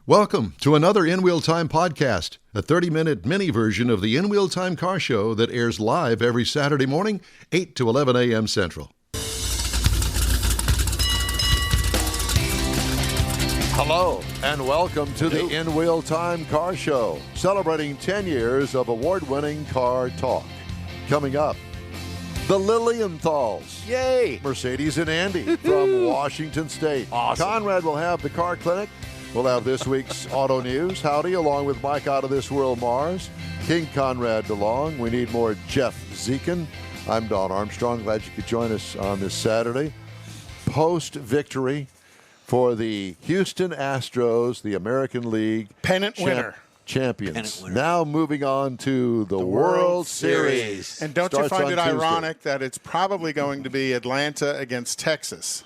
Welcome to another In Wheel Time podcast, a 30-minute mini version of the In Wheel Time car show that airs live every Saturday morning, 8 to 11 a.m. Central. Hello, and welcome to the In Wheel Time car show, celebrating 10 years of award-winning car talk. Coming up, the Lilienthals. Yay! Mercedes and Andy from Washington State. Awesome. Konrad will have the car clinic. We'll have this week's auto news. Howdy, along with Mike out of this world, Mars. King Konrad DeLong. We need more Jeff Zekin. I'm Don Armstrong. Glad you could join us on this Saturday. Post-victory for the Houston Astros, the American League Pennant winner. Champions. Pennant winner. Now moving on to the World Series. And don't Starts you find on it Tuesday. ironic that it's probably going to be Atlanta against Texas?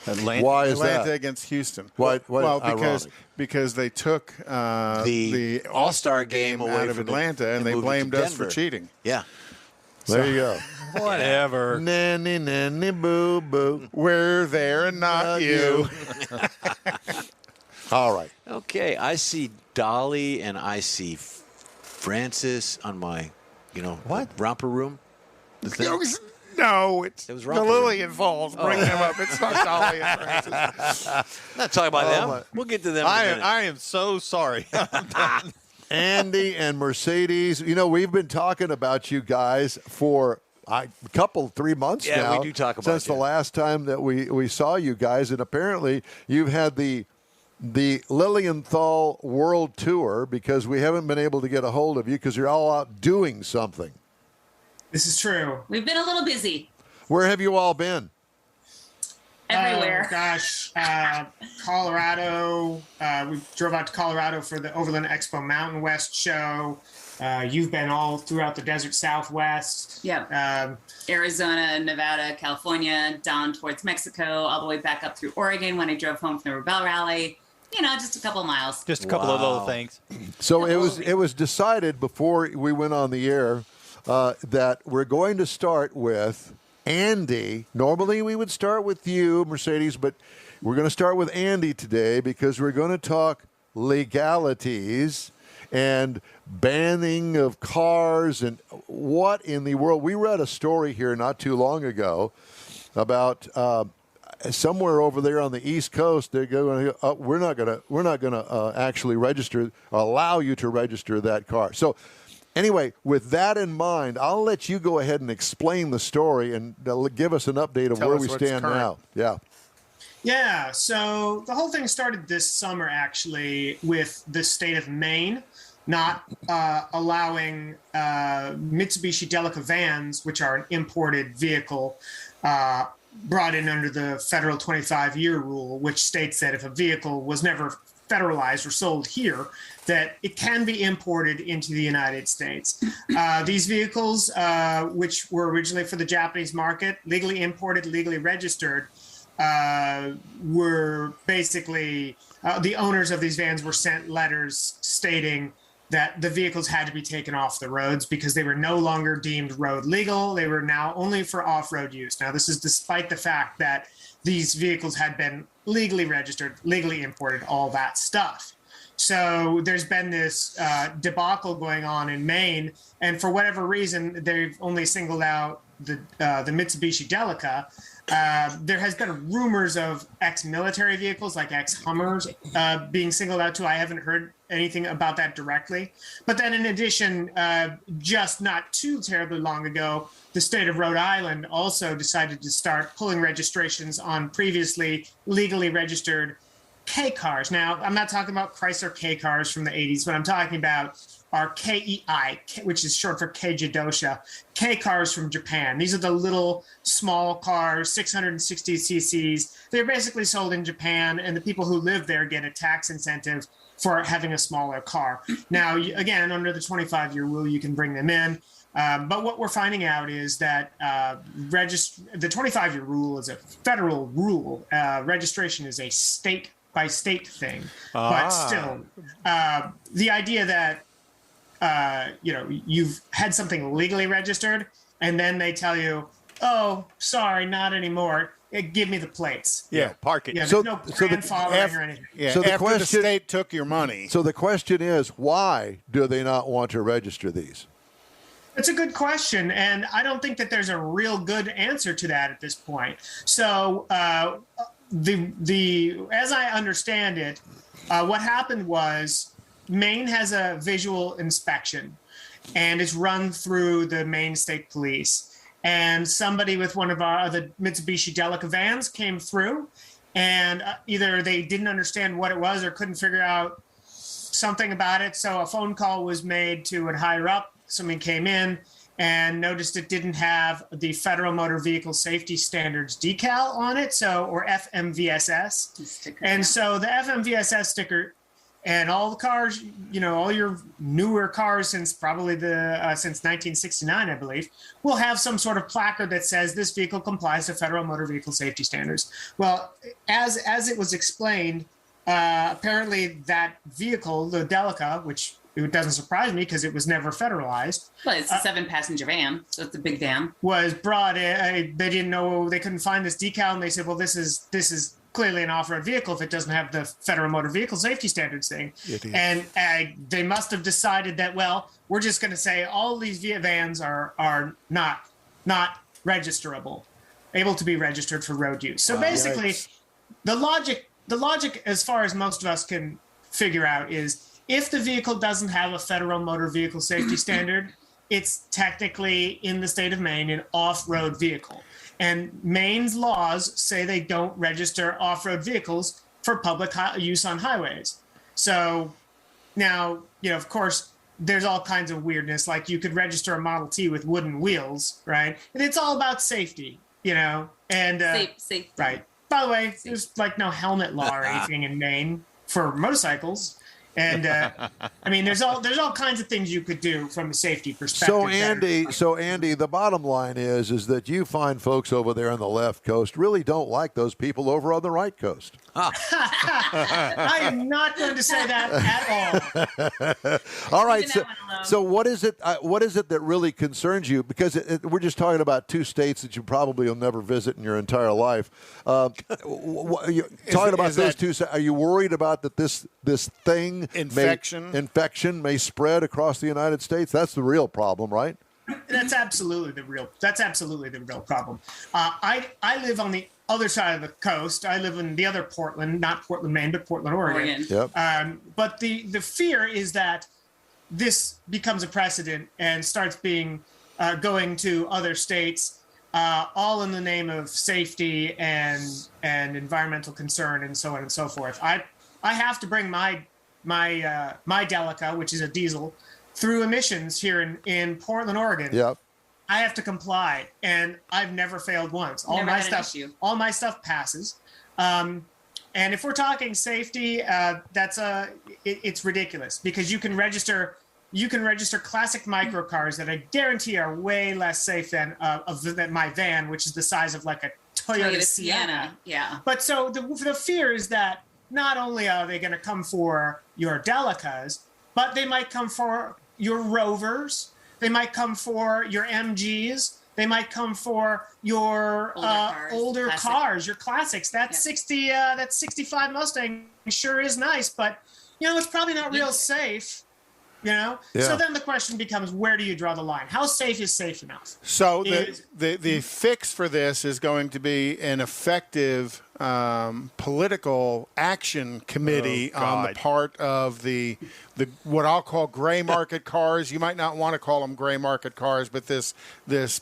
Why is Atlanta that? against Houston. Why well, ironic? because they took the All-Star game away out of from Atlanta and they moved it blamed to us for Denver. cheating. Yeah. There you go. Whatever. Nanny, nanny, boo, boo. We're there and not you. All right. Okay, I see Dolly and I see Francis on my, romper room. The thing. No, it's It was the Romper. Lilienthals. Bring them up. It's not Dolly and Francis. I'm not talking about them. my- We'll get to them in a minute. I am so sorry. Andy and Mercedes, we've been talking about you guys for a couple, 3 months Yeah, now. we do talk about since the you. last time that we saw you guys, and apparently you've had the Lilienthal World Tour because we haven't been able to get a hold of you because you're all out doing something. This is true. We've been a little busy Where have you all been? everywhere. Colorado. We drove out to Colorado for the Overland Expo Mountain West show. You've been all throughout the desert Southwest. Yeah. Arizona, Nevada, California, down towards Mexico, all the way back up through Oregon when I drove home from the Rebelle Rally. Just a couple miles. Just a couple of little things. So it was decided before we went on the air that we're going to start with Andy. Normally we would start with you, Mercedes, but we're going to start with Andy today because we're going to talk legalities and banning of cars and what in the world. We read a story here not too long ago about somewhere over there on the East Coast. They're going, we're not going to actually allow you to register that car. So anyway, with that in mind, I'll let you go ahead and explain the story and give us an update of Tell where us we what's stand current. now. Yeah. Yeah, so the whole thing started this summer, actually, with the state of Maine not allowing Mitsubishi Delica vans, which are an imported vehicle, brought in under the federal 25-year rule, which states that if a vehicle was never federalized or sold here, that it can be imported into the United States. These vehicles, which were originally for the Japanese market, legally imported, legally registered, were basically the owners of these vans were sent letters stating that the vehicles had to be taken off the roads because they were no longer deemed road legal. They were now only for off-road use. Now, this is despite the fact that these vehicles had been legally registered, legally imported, all that stuff. So there's been this debacle going on in Maine, and for whatever reason, they've only singled out the Mitsubishi Delica. There has been rumors of ex-military vehicles like ex-Hummers being singled out too. I haven't heard anything about that directly. But then in addition, just not too terribly long ago, the state of Rhode Island also decided to start pulling registrations on previously legally registered K cars. Now, I'm not talking about Chrysler K cars from the 80s. What I'm talking about are KEI, which is short for K-Jidosha, K cars from Japan. These are the little small cars, 660 cc's. They're basically sold in Japan, and the people who live there get a tax incentive for having a smaller car. Now, again, under the 25-year rule, you can bring them in. But what we're finding out is that the 25-year rule is a federal rule. Registration is a state-by-state thing. But still, the idea that you've had something legally registered, and then they tell you, oh, sorry, not anymore. give me the plates. Yeah, park it. Yeah, there's So- no so the- grandfathering or anything. Yeah, So the after question- the state took your money. So the question is, why do they not want to register these? It's a good question, and I don't think that there's a real good answer to that at this point. So, as I understand it, what happened was Maine has a visual inspection, and it's run through the Maine State Police. And somebody with one of our other Mitsubishi Delica vans came through, and either they didn't understand what it was or couldn't figure out something about it. So a phone call was made to a higher up. Someone came in and noticed it didn't have the Federal Motor Vehicle Safety Standards decal on it, or FMVSS. And so the FMVSS sticker and all the cars, all your newer cars since probably since 1969, I believe, will have some sort of placard that says this vehicle complies to Federal Motor Vehicle Safety Standards. Well, as it was explained, apparently that vehicle, the Delica, which it doesn't surprise me because it was never federalized. Well, it's a 7-passenger van, so it's a big van. Was brought in. They didn't know, they couldn't find this decal, and they said, well, this is clearly an off-road vehicle if it doesn't have the Federal Motor Vehicle Safety Standards thing. And they must have decided that, well, we're just going to say all these vans are not registerable, able to be registered for road use. So basically, the logic, as far as most of us can figure out, is if the vehicle doesn't have a Federal Motor Vehicle Safety Standard, it's technically, in the state of Maine, an off-road vehicle. And Maine's laws say they don't register off-road vehicles for public use on highways. So now, of course, there's all kinds of weirdness. Like you could register a Model T with wooden wheels, right? And it's all about safety, and Safe. right. By the way, there's like no helmet law or anything in Maine for motorcycles. And there's all kinds of things you could do from a safety perspective. So Andy, the bottom line is that you find folks over there on the left coast really don't like those people over on the right coast. I am not going to say that at all. All right. So what is it? What is it that really concerns you? Because we're just talking about two states that you probably will never visit in your entire life. Talking about those two. Are you worried about that this thing infection may spread across the United States? That's the real problem, right? That's absolutely the real problem. I live on the other side of the coast. I live in the other Portland, not Portland, Maine, but Portland, Oregon. Yep. But the fear is that this becomes a precedent and starts being going to other states, all in the name of safety and environmental concern and so on and so forth. I have to bring my Delica, which is a diesel, through emissions here in Portland, Oregon. Yep. I have to comply, and I've never failed once. All my stuff passes. And if we're talking safety, it's ridiculous because you can register classic microcars that I guarantee are way less safe than my van, which is the size of like a Toyota Sienna. Yeah. But so the fear is that not only are they going to come for your Delicas, but they might come for your Rovers. They might come for your MGs. They might come for your older cars, your classics. That 65 Mustang sure is nice, but it's probably not real safe. So then the question becomes, where do you draw the line? How safe is safe enough? So the fix for this is going to be an effective political action committee on the part of the what I'll call gray market cars. You might not want to call them gray market cars, but this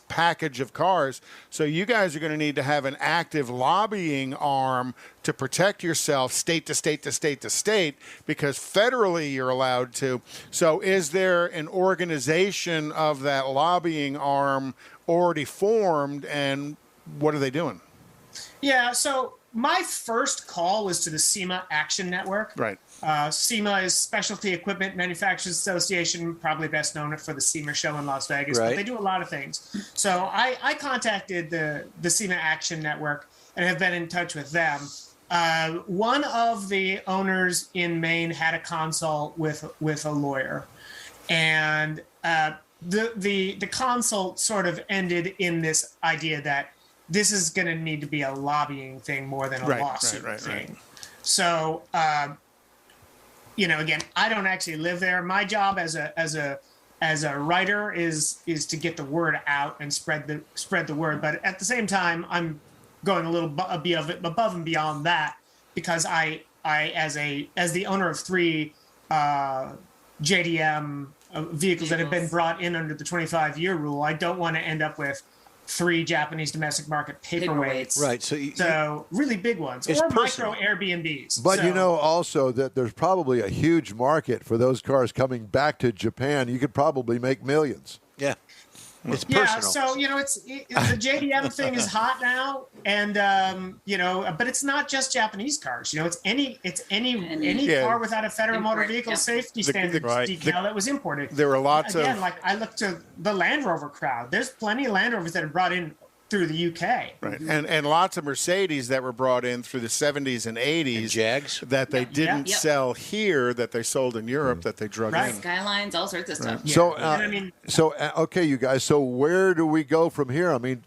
package of cars. So you guys are going to need to have an active lobbying arm to protect yourself state to state to state to state, because federally you're allowed to. So is there an organization of that lobbying arm already formed, and what are they doing? Yeah, so my first call was to the SEMA Action Network. Right. SEMA is Specialty Equipment Manufacturers Association, probably best known for the SEMA show in Las Vegas, right. But they do a lot of things. So I contacted the SEMA Action Network and have been in touch with them. One of the owners in Maine had a consult with a lawyer, and the consult sort of ended in this idea that this is going to need to be a lobbying thing more than a lawsuit thing. So, again, I don't actually live there. My job as a writer is to get the word out and spread the word. But at the same time, I'm going a little above and beyond that, because I as the owner of 3 JDM vehicles that have been brought in under the 25-year rule, I don't want to end up with 3 Japanese domestic market paperweights. Right. So really big ones, or personal. micro Airbnbs. But also that there's probably a huge market for those cars coming back to Japan. You could probably make millions. Yeah. It's yeah, personal. So the JDM thing is hot now, and but it's not just Japanese cars. It's any car without a Federal Motor Vehicle Safety Standards decal that was imported. There were lots of I look to the Land Rover crowd. There's plenty of Land Rovers that are brought in through the UK. Right, and lots of Mercedes that were brought in through the 70s and 80s. And Jags. That they didn't sell here, that they sold in Europe, that they drug in. Skylines, all sorts of stuff. Yeah. So, okay, you guys, so where do we go from here? I mean,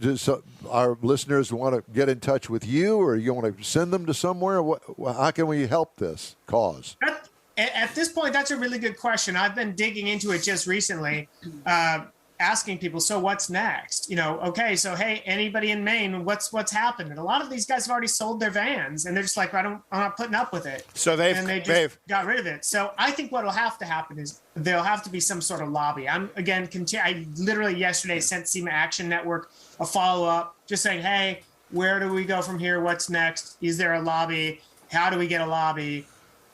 our listeners want to get in touch with you, or you want to send them to somewhere? How can we help this cause? At this point, that's a really good question. I've been digging into it just recently. Asking people, so what's next? Okay, so hey, anybody in Maine, what's happened? And a lot of these guys have already sold their vans, and they're just like, I'm not putting up with it. So they got rid of it. So I think what will have to happen is there'll have to be some sort of lobby. I literally yesterday sent SEMA Action Network a follow-up, just saying, hey, where do we go from here? What's next? Is there a lobby? How do we get a lobby?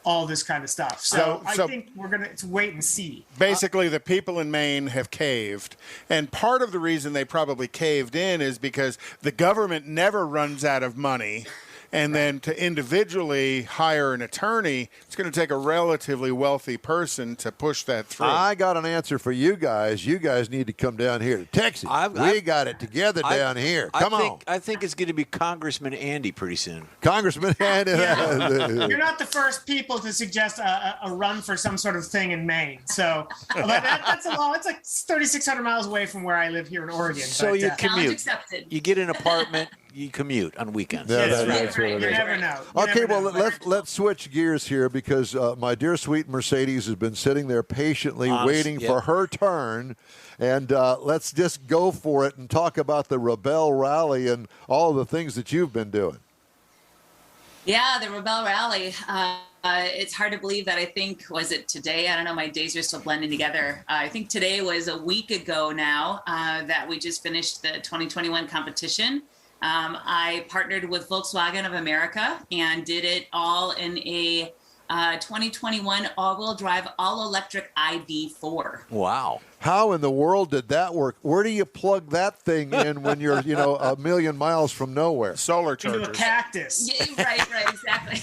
All this kind of stuff. So I think we're going to wait and see. Basically, the people in Maine have caved. And part of the reason they probably caved in is because the government never runs out of money. And then to individually hire an attorney, it's going to take a relatively wealthy person to push that through. I got an answer for you guys. You guys need to come down here to Texas. We got it together down here. Come on. I think it's going to be Congressman Andy pretty soon. Congressman Andy. You're not the first people to suggest a run for some sort of thing in Maine. So but that's a lot. It's like 3,600 miles away from where I live here in Oregon. So you commute. You get an apartment. You commute on weekends. That's what it is. You never know. Let's switch gears here, because my dear sweet Mercedes has been sitting there patiently waiting for her turn. And let's just go for it and talk about the Rebelle Rally and all the things that you've been doing. Yeah, the Rebelle Rally. It's hard to believe that was it today? I don't know. My days are still blending together. I think today was a week ago now that we just finished the 2021 competition. I partnered with Volkswagen of America and did it all in a 2021 all-wheel drive, all-electric ID4. Wow. How in the world did that work? Where do you plug that thing in when you're, a million miles from nowhere? Solar chargers. Into a cactus. Yeah, right, exactly.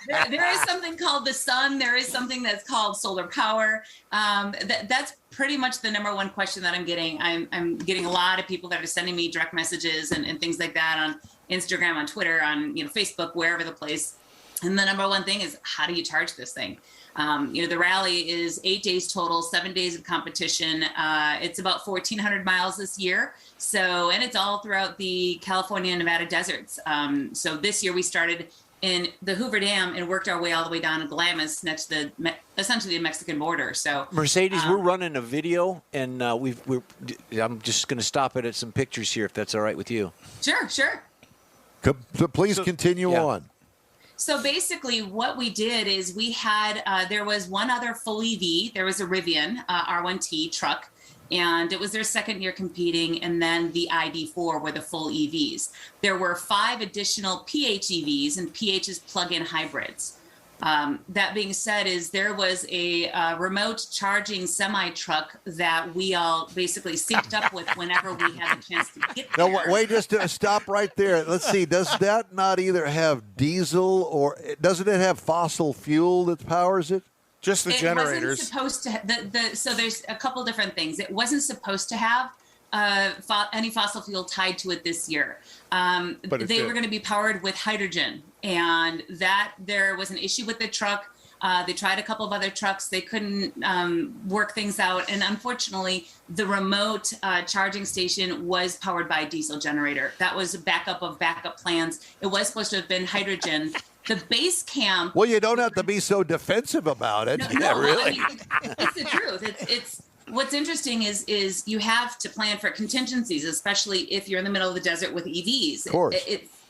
there is something called the sun. There is something that's called solar power. That's pretty much the number one question that I'm getting. I'm getting a lot of people that are sending me direct messages and things like that on Instagram, on Twitter, on Facebook, wherever the place. And the number one thing is, how do you charge this thing? The rally is 8 days total, 7 days of competition. It's about 1,400 miles this year. And it's all throughout the California and Nevada deserts. So this year we started in the Hoover Dam and worked our way all the way down to Glamis, next to essentially the Mexican border. So Mercedes, we're running a video, and I'm just going to stop it at some pictures here, if that's all right with you. Sure. So please continue on. So basically what we did is we had, there was one other full EV. There was a Rivian R1T truck, and it was their second year competing. And then the ID4 were the full EVs. There were 5 additional PHEVs, and PH is plug-in hybrids. That being said, there was a remote charging semi-truck that we all basically synced up with whenever we had a chance to get there. No, wait, just stop right there. Let's see. Does that not either have diesel, or doesn't it have fossil fuel that powers it? Just the generators. It wasn't supposed to. So there's a couple different things. It wasn't supposed to have any fossil fuel tied to it this year. But they were going to be powered with hydrogen, and that there was an issue with the truck. They tried a couple of other trucks. They couldn't work things out. And unfortunately, the remote charging station was powered by a diesel generator. That was a backup of backup plans. It was supposed to have been hydrogen. The base camp. Well, you don't have to be so defensive about it. No, really. I mean, it's the truth. It's what's interesting is you have to plan for contingencies, especially if you're in the middle of the desert with EVs. Of course.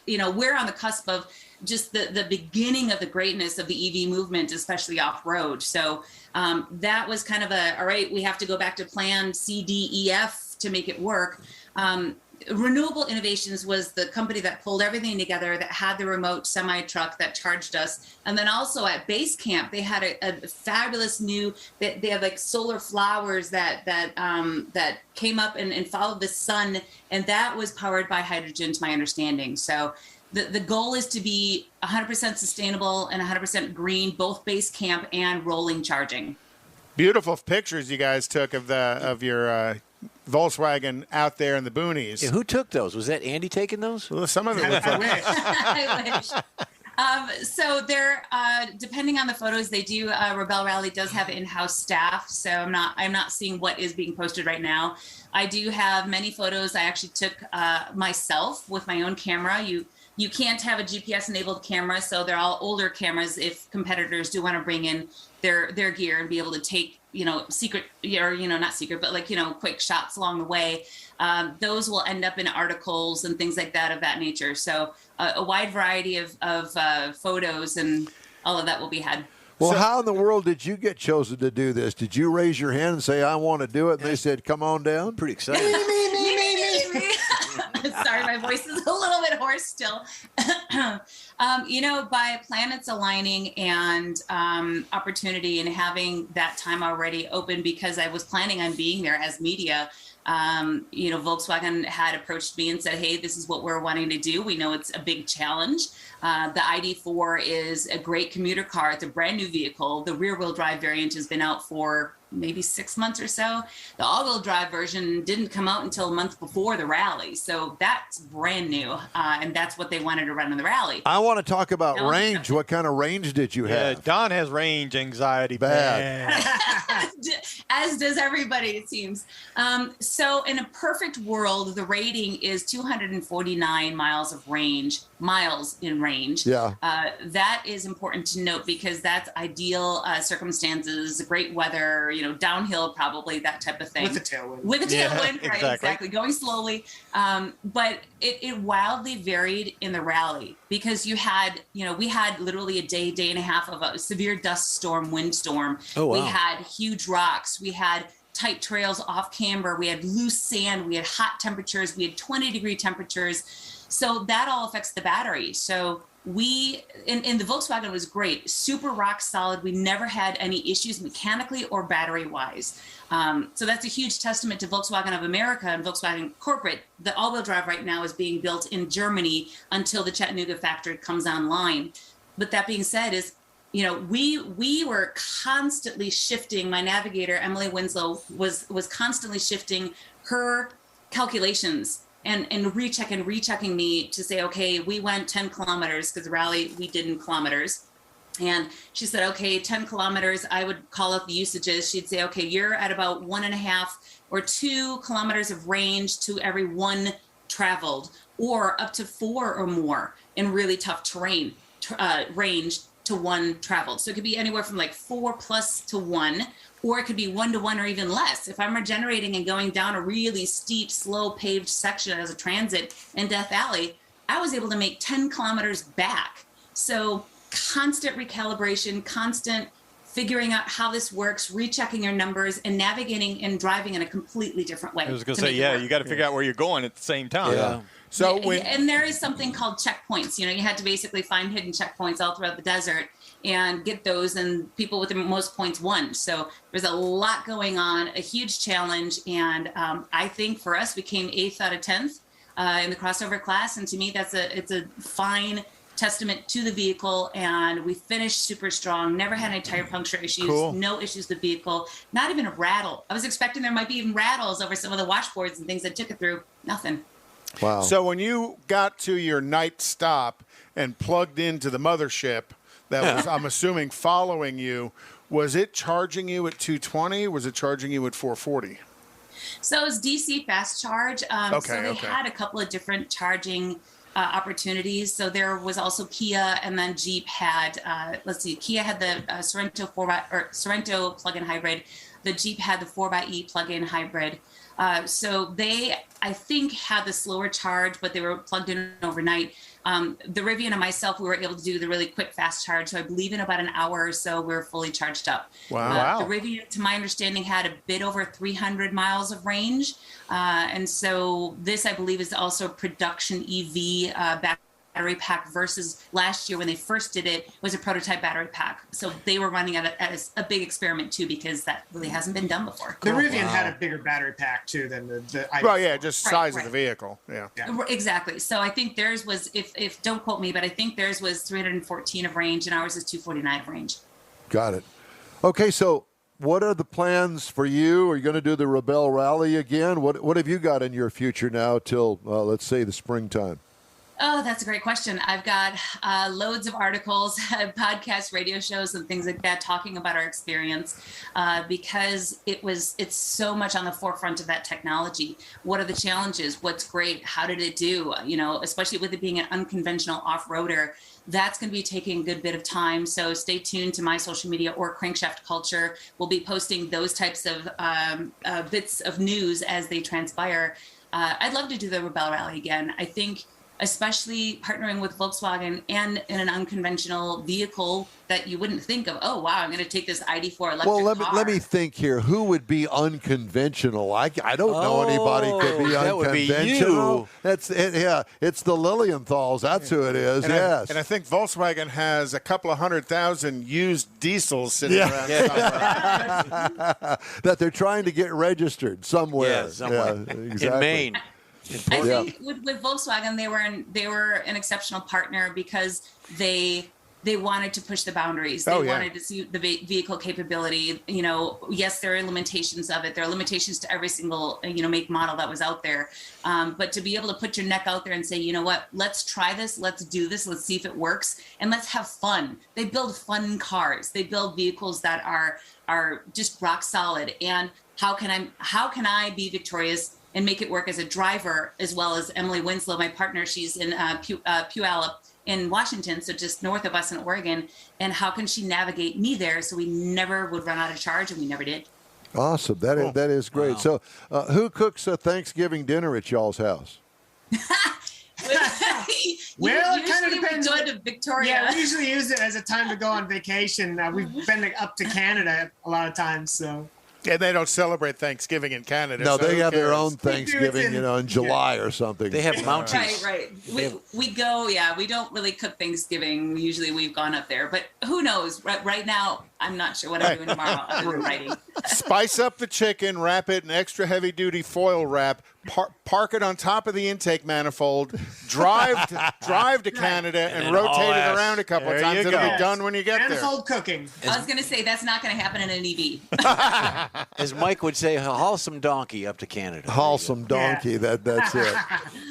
We're on the cusp of just the beginning of the greatness of the EV movement, especially off-road. So that was kind of all right, we have to go back to plan C, D, E, F to make it work. Renewable Innovations was the company that pulled everything together, that had the remote semi truck that charged us. And then also at base camp, they had a fabulous they had like solar flowers that came up and followed the sun. And that was powered by hydrogen, to my understanding. So the goal is to be 100% sustainable and 100% green, both base camp and rolling charging. Beautiful pictures you guys took of your Volkswagen out there in the boonies. Yeah, who took those? Was that Andy taking those? Well, some of it was I wish. I wish. So they're depending on the photos they do. Rebelle Rally does have in-house staff, so I'm not seeing what is being posted right now. I do have many photos I actually took myself with my own camera. You can't have a GPS-enabled camera, so they're all older cameras if competitors do want to bring in their gear and be able to take, secret, or, not secret, but like, quick shots along the way. Those will end up in articles and things like that of that nature. So a wide variety of photos and all of that will be had. Well, how in the world did you get chosen to do this? Did you raise your hand and say, I want to do it? And they said, come on down? Pretty excited. Me. Sorry, my voice is a little bit hoarse still. By planets aligning and opportunity and having that time already open, because I was planning on being there as media. Volkswagen had approached me and said, hey, this is what we're wanting to do. We know it's a big challenge. The ID4 is a great commuter car. It's a brand new vehicle. The rear wheel drive variant has been out for maybe 6 months or so. The all-wheel drive version didn't come out until a month before the rally. So that's brand new. And that's what they wanted to run in the rally. I want to talk about range. What kind of range did you have? Don has range anxiety. Bad. As does everybody, it seems. So in a perfect world, the rating is 249 miles in range. Yeah. That is important to note because that's ideal circumstances, great weather, downhill probably, that type of thing. With a tailwind. Right, exactly. Going slowly. But it wildly varied in the rally because we had literally a day and a half of a severe dust storm, windstorm. Oh, wow. We had huge rocks. We had tight trails off camber. We had loose sand. We had hot temperatures. We had 20-degree temperatures. So that all affects the battery. So we, and the Volkswagen was great, super rock solid. We never had any issues mechanically or battery wise. So that's a huge testament to Volkswagen of America and Volkswagen corporate. The all-wheel drive right now is being built in Germany until the Chattanooga factory comes online. But that being said we were constantly shifting. My navigator, Emily Winslow, was constantly shifting her calculations and rechecking me to say, okay, we went 10 kilometers because the rally we did in kilometers. And she said, okay, 10 kilometers, I would call up the usages. She'd say, okay, you're at about 1.5 or 2 kilometers of range to every 1 traveled, or up to 4 or more in really tough terrain, range to 1 traveled. So it could be anywhere from like 4 plus to 1, or it could be 1 to 1 or even less. If I'm regenerating and going down a really steep, slow paved section as a transit in Death Valley, I was able to make 10 kilometers back. So constant recalibration, constant figuring out how this works, rechecking your numbers, and navigating and driving in a completely different way. I was going to say, you got to figure out where you're going at the same time. Yeah. So and there is something called checkpoints. You had to basically find hidden checkpoints all throughout the desert and get those, and people with the most points won. So there's a lot going on, a huge challenge, and I think for us, we came 8th out of 10th in the crossover class, and to me, it's a fine testament to the vehicle, and we finished super strong, never had any tire puncture issues, no issues with the vehicle, not even a rattle. I was expecting there might be even rattles over some of the washboards and things that took it through, nothing. Wow. So when you got to your night stop and plugged into the mothership, that was, I'm assuming, following you. Was it charging you at 220? Was it charging you at 440? So it was DC fast charge. So they had a couple of different charging opportunities. So there was also Kia, and then Jeep had, Kia had the Sorento plug-in hybrid. The Jeep had the 4xe plug-in hybrid. So they, I think, had the slower charge, but they were plugged in overnight. The Rivian and myself, we were able to do the really quick fast charge. So I believe in about an hour or so, we were fully charged up. Wow. The Rivian, to my understanding, had a bit over 300 miles of range. And so this, I believe, is also a production EV battery pack versus last year when they first did it was a prototype battery pack. So they were running at a big experiment too, because that really hasn't been done before. The Rivian had a bigger battery pack too than the Well, yeah, just size of the vehicle. Yeah. Exactly. So I think theirs was, if don't quote me, but I think theirs was 314 of range and ours is 249 of range. Got it. Okay, so what are the plans for you? Are you going to do the Rebelle Rally again? What have you got in your future now till, let's say, the springtime? Oh, that's a great question. I've got loads of articles, podcasts, radio shows, and things like that talking about our experience because it's so much on the forefront of that technology. What are the challenges? What's great? How did it do? You know, especially with it being an unconventional off-roader, that's going to be taking a good bit of time. So stay tuned to my social media or Crankshaft Culture. We'll be posting those types of bits of news as they transpire. I'd love to do the Rebelle Rally again. I think especially partnering with Volkswagen and in an unconventional vehicle that you wouldn't think of. Oh, wow, I'm going to take this ID4 electric car. Let me think here. Who would be unconventional? I don't know anybody could be that unconventional. Would be you. It's the Lilienthals. That's who it is. And yes. I think Volkswagen has a couple of 100,000 used diesels sitting around somewhere. That they're trying to get registered somewhere. Yeah, somewhere. Yeah, exactly. In Maine. I think with Volkswagen, they were an exceptional partner because they wanted to push the boundaries. They wanted to see the vehicle capability. You know, yes, there are limitations of it. There are limitations to every single, make model that was out there. But to be able to put your neck out there and say, you know what, let's try this. Let's do this. Let's see if it works. And let's have fun. They build fun cars. They build vehicles that are just rock solid. And how can I be victorious and make it work as a driver, as well as Emily Winslow, my partner? She's in Puyallup in Washington, so just north of us in Oregon. And how can she navigate me there so we never would run out of charge, and we never did. Awesome. That is great. Wow. So who cooks a Thanksgiving dinner at y'all's house? Well, it kind of Usually depends. we go to Victoria. Yeah, we usually use it as a time to go on vacation. We've been up to Canada a lot of times, so. And they don't celebrate Thanksgiving in Canada. No, so they who have their cares? own Thanksgiving, in July or something. They have mounties. Right. We go, we don't really cook Thanksgiving. Usually we've gone up there, but who knows? Right now, I'm not sure what I'm doing tomorrow other than writing. Spice up the chicken, wrap it in extra heavy-duty foil wrap, park it on top of the intake manifold, drive to Canada, and rotate it around a couple of times. It'll be done when you get there. Manifold cooking. I was going to say that's not going to happen in an EV. As Mike would say, haul some donkey up to Canada. Haul some donkey. That's it.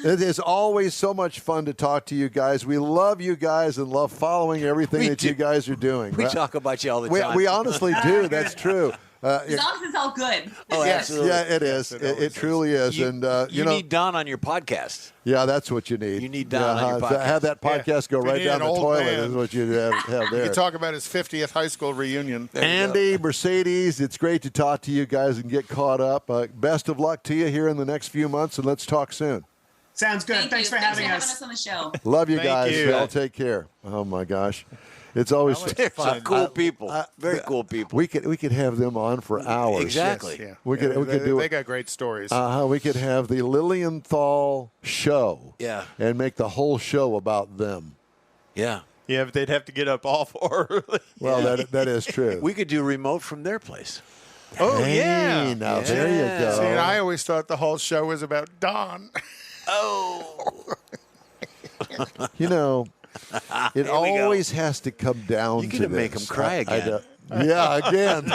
It is always so much fun to talk to you guys. We love you guys and love following everything you guys are doing. We talk about you all the time. We honestly do. That's true. As long as it's all good. Oh, absolutely. Yeah, it is. It truly is. You, and you need Don on your podcast. Yeah, that's what you need. You need Don on your podcast. Have that podcast go right down the toilet man. is what you have there. You talk about his 50th high school reunion. Andy, Mercedes, it's great to talk to you guys and get caught up. Best of luck to you here in the next few months, and let's talk soon. Sounds good. Thanks for having us on the show. Love you Thank guys. you. Y'all take care. Oh, my gosh. It's always Some cool people. Very cool people. We could have them on for hours. Exactly. Yes, yeah. We could do They it. got great stories. We could have the Lilienthal show. Yeah. And make the whole show about them. Yeah. Yeah, but they'd have to get up awful early. Well, that is true. We could do remote from their place. Oh, Hey, yeah. now there you go. See, and I always thought the whole show was about Don. It always has to come down You're to gonna this. make 'em cry again. Yeah, again.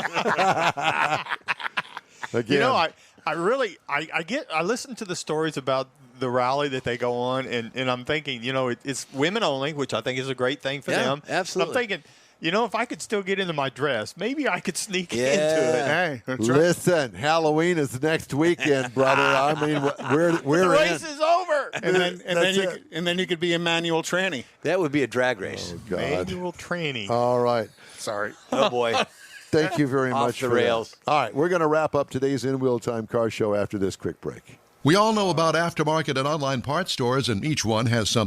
Again. You know, I listen to the stories about the rally that they go on, and I'm thinking, it's women only, which I think is a great thing for them. Absolutely. I'm thinking, if I could still get into my dress, maybe I could sneak into it. Hey, that's right. Listen, Halloween is next weekend, brother. I mean, we're The race is over. And then you could be a manual tranny. That would be a drag race. Oh, God. Manual training. All right. Sorry. Oh, boy. Thank you very Off much the for rails. that. All right, we're going to wrap up today's In Wheel Time Car Show after this quick break. We all know about aftermarket and online parts stores, and each one has something